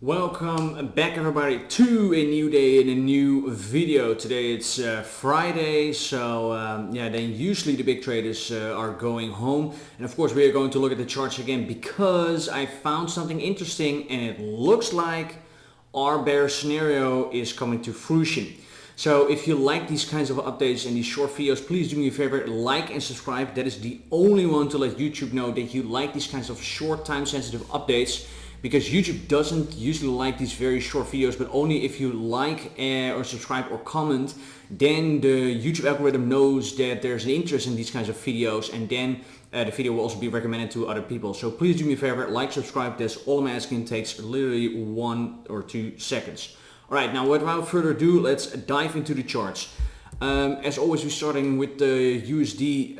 Welcome back everybody to a new day and a new video. Today it's Friday, so then usually the big traders are going home, and of course we are going to look at the charts again because I found something interesting and it looks like our bear scenario is coming to fruition. So if you like these kinds of updates and these short videos, please do me a favor, like and subscribe. That is the only one to let YouTube know that you like these kinds of short time sensitive updates, because YouTube doesn't usually like these very short videos, but only if you like or subscribe or comment, then the YouTube algorithm knows that there's an interest in these kinds of videos, and then the video will also be recommended to other people. So please do me a favor, like, subscribe. That's all I'm asking. It takes literally 1 or 2 seconds. Alright, now without further ado, let's dive into the charts. As always, we're starting with the USD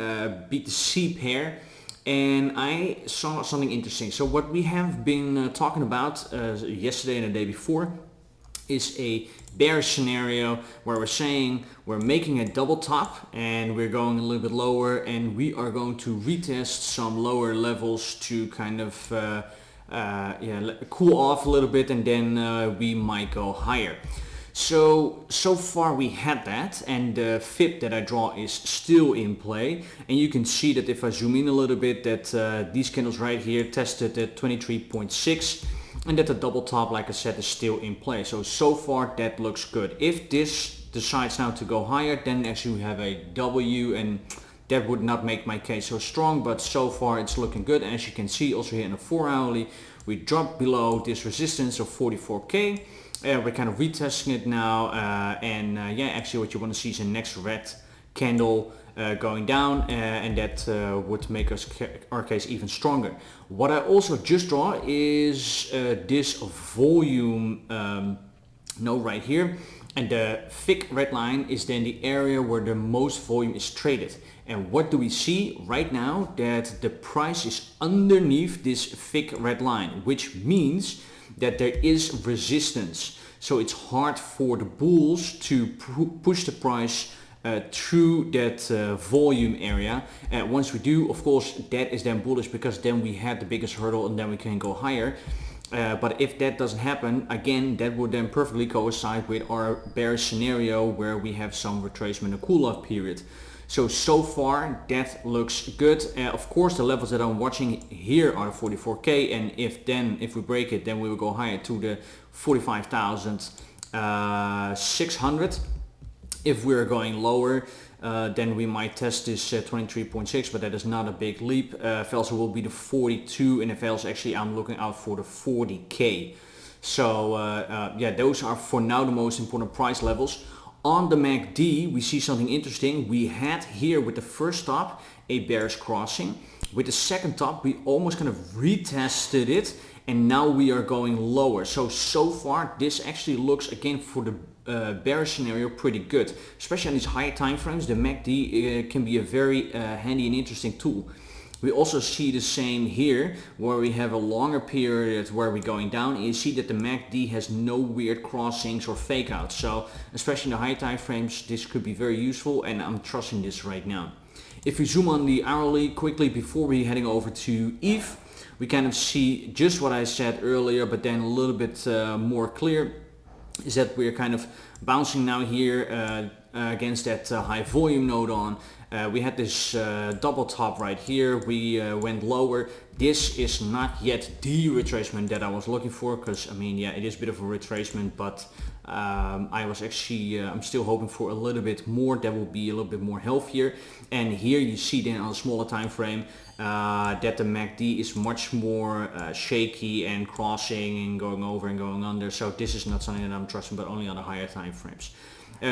BTC pair. And I saw something interesting. So what we have been talking about yesterday and the day before is a bearish scenario where we're saying we're making a double top and we're going a little bit lower, and we are going to retest some lower levels to kind of cool off a little bit, and then we might go higher. So far we had that, and the fib that I draw is still in play, and you can see that if I zoom in a little bit that these candles right here tested at 23.6, and that the double top, like I said, is still in play. So far that looks good. If this decides now to go higher, then actually we have a W, and that would not make my case so strong, but so far it's looking good. And as you can see also here in the 4 hourly, we dropped below this resistance of 44k. We're kind of retesting it now, actually what you want to see is a next red candle going down, and that would make our case even stronger. What I also just draw is this volume node right here, and the thick red line is then the area where the most volume is traded. And what do we see right now? That the price is underneath this thick red line, which means that there is resistance. So it's hard for the bulls to push the price through that volume area. Once we do, of course, that is then bullish, because then we had the biggest hurdle and then we can go higher. But if that doesn't happen, again, that would then perfectly coincide with our bearish scenario where we have some retracement, a cool-off period. So far that looks good. Of course, the levels that I'm watching here are 44k, and if we break it, then we will go higher to the 45,600. If we're going lower, then we might test this 23.6, but that is not a big leap. Fails will be the 42, and if else, actually I'm looking out for the 40k. So those are for now the most important price levels. On the MACD, we see something interesting. We had here with the first top a bearish crossing. With the second top, we almost kind of retested it, and now we are going lower. So far this actually looks, again, for the bearish scenario pretty good. Especially on these higher time frames, the MACD can be a very handy and interesting tool. We also see the same here, where we have a longer period where we're going down, and you see that the MACD has no weird crossings or fake outs. So especially in the high time frames, this could be very useful, and I'm trusting this right now. If we zoom on the hourly quickly before we heading over to ETH, we kind of see just what I said earlier, but then a little bit more clear, is that we're kind of bouncing now here against that high volume node on. We had this double top right here. We went lower. This is not yet the retracement that I was looking for, because I mean, yeah, it is a bit of a retracement, but I'm still hoping for a little bit more. That will be a little bit more healthier. And here you see then on a smaller time frame that the MACD is much more shaky and crossing and going over and going under. So this is not something that I'm trusting, but only on the higher time frames.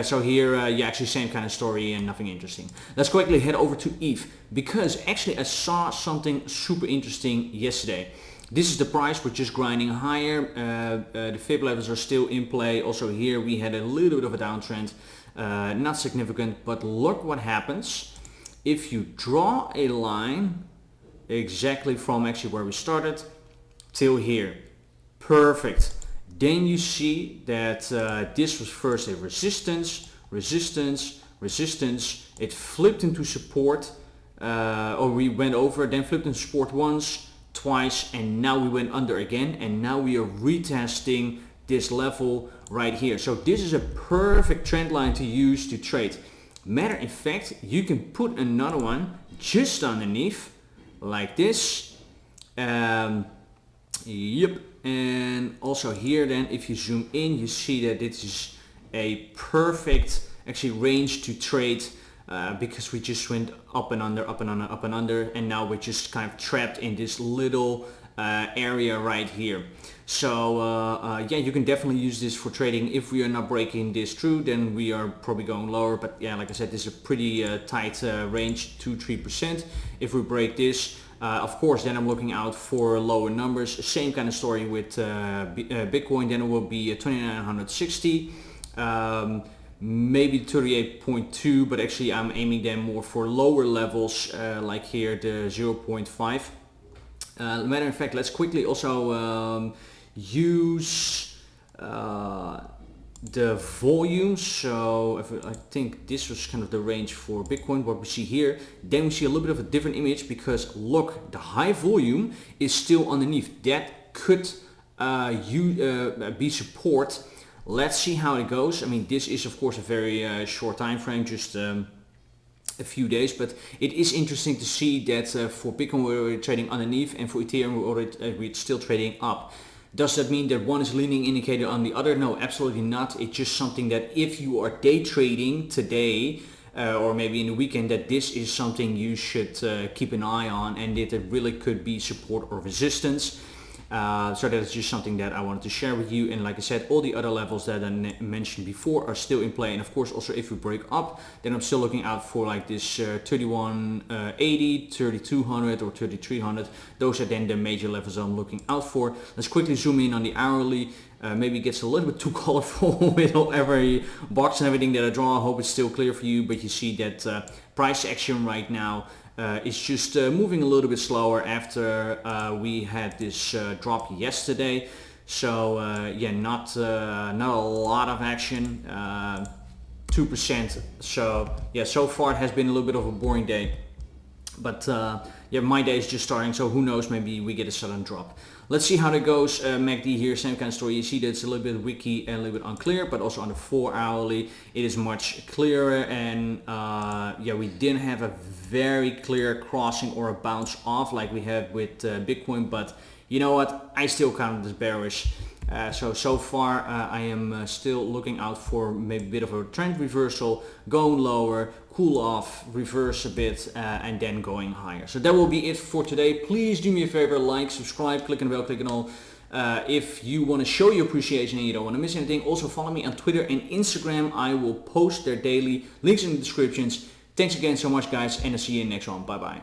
So here, actually same kind of story and nothing interesting. Let's quickly head over to ETH, because actually I saw something super interesting yesterday. This is the price, we're just grinding higher. The fib levels are still in play. Also here we had a little bit of a downtrend, not significant, but look what happens if you draw a line exactly from actually where we started till here. Perfect. Then you see that this was first a resistance, it flipped into support, or we went over, then flipped into support once, twice, and now we went under again, and now we are retesting this level right here. So this is a perfect trend line to use to trade. Matter of fact, you can put another one just underneath like this. Yep, and also here then if you zoom in, you see that this is a perfect actually range to trade, because we just went up and under, up and under, up and under, and now we're just kind of trapped in this little area right here. So yeah, you can definitely use this for trading. If we are not breaking this through, then we are probably going lower, but yeah, like I said, this is a pretty tight range, 2-3%. If we break this, of course, then I'm looking out for lower numbers. Same kind of story with Bitcoin. Then it will be 2960, maybe 38.2, but actually I'm aiming them more for lower levels, like here the 0.5. Matter of fact, let's quickly also use the volume. So I think this was kind of the range for Bitcoin, what we see here. Then we see a little bit of a different image, because look, the high volume is still underneath. That could be support. Let's see how it goes. I mean, this is of course a very short time frame, just a few days, but it is interesting to see that for Bitcoin we're already trading underneath, and for Ethereum we're still trading up. Does that mean that one is leading indicator on the other? No, absolutely not. It's just something that if you are day trading today, or maybe in the weekend, that this is something you should keep an eye on, and that it really could be support or resistance. So that's just something that I wanted to share with you. And like I said, all the other levels that I mentioned before are still in play. And of course, also if we break up, then I'm still looking out for like this 3180, 3200 or 3300. Those are then the major levels I'm looking out for. Let's quickly zoom in on the hourly. Maybe it gets a little bit too colorful with every box and everything that I draw. I hope it's still clear for you, but you see that price action right now is just moving a little bit slower after we had this drop yesterday. So yeah, not a lot of action, 2%. So yeah, so far it has been a little bit of a boring day. But yeah, my day is just starting, so who knows, maybe we get a sudden drop. Let's see how that goes. MACD here, same kind of story. You see that it's a little bit wiki and a little bit unclear, but also on the 4 hourly it is much clearer. And yeah, we didn't have a very clear crossing or a bounce off like we had with Bitcoin, but you know what, I still count this bearish. So far I am still looking out for maybe a bit of a trend reversal, going lower, cool off, reverse a bit, and then going higher. So that will be it for today. Please do me a favor, like, subscribe, click on the bell, click on all. If you want to show your appreciation and you don't want to miss anything, also follow me on Twitter and Instagram. I will post there daily, links in the descriptions. Thanks again so much guys, and I'll see you in the next one. Bye bye.